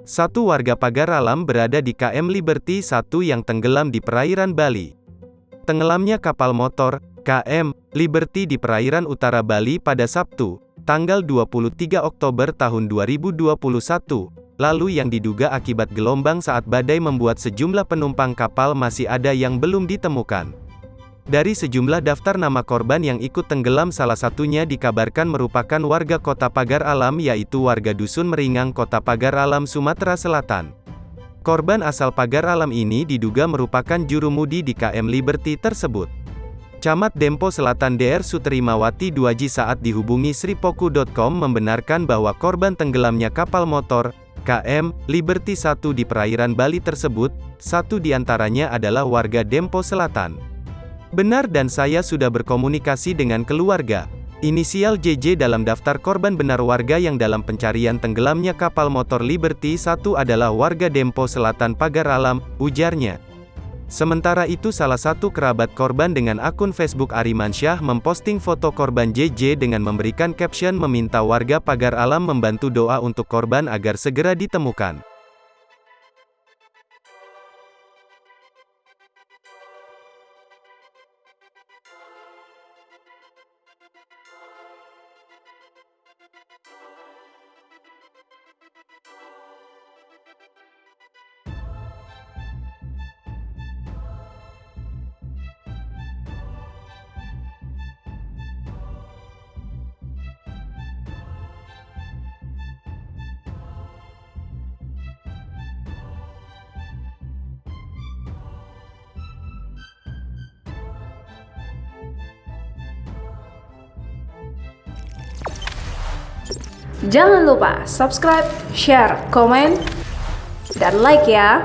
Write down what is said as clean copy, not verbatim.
Satu warga pagar alam berada di KM Liberty 1 yang tenggelam di perairan Bali. Tenggelamnya kapal motor, KM Liberty di perairan utara Bali pada Sabtu, tanggal 23 Oktober tahun 2021, lalu yang diduga akibat gelombang saat badai membuat sejumlah penumpang kapal masih ada yang belum ditemukan. Dari sejumlah daftar nama korban yang ikut tenggelam salah satunya dikabarkan merupakan warga Kota Pagar Alam yaitu warga Dusun Meringang Kota Pagar Alam Sumatera Selatan. Korban asal Pagar Alam ini diduga merupakan jurumudi di KM Liberty tersebut. Camat Dempo Selatan Dr. Sutrimawati Duaji saat dihubungi sripoku.com membenarkan bahwa korban tenggelamnya kapal motor, KM Liberty 1 di perairan Bali tersebut, satu diantaranya adalah warga Dempo Selatan. Benar dan saya sudah berkomunikasi dengan keluarga. Inisial JJ dalam daftar korban benar warga yang dalam pencarian tenggelamnya kapal motor Liberty 1 adalah warga Dempo Selatan Pagar Alam, ujarnya. Sementara itu salah satu kerabat korban dengan akun Facebook Arimansyah memposting foto korban JJ dengan memberikan caption meminta warga Pagar Alam membantu doa untuk korban agar segera ditemukan. Jangan lupa subscribe, share, komen, dan like ya.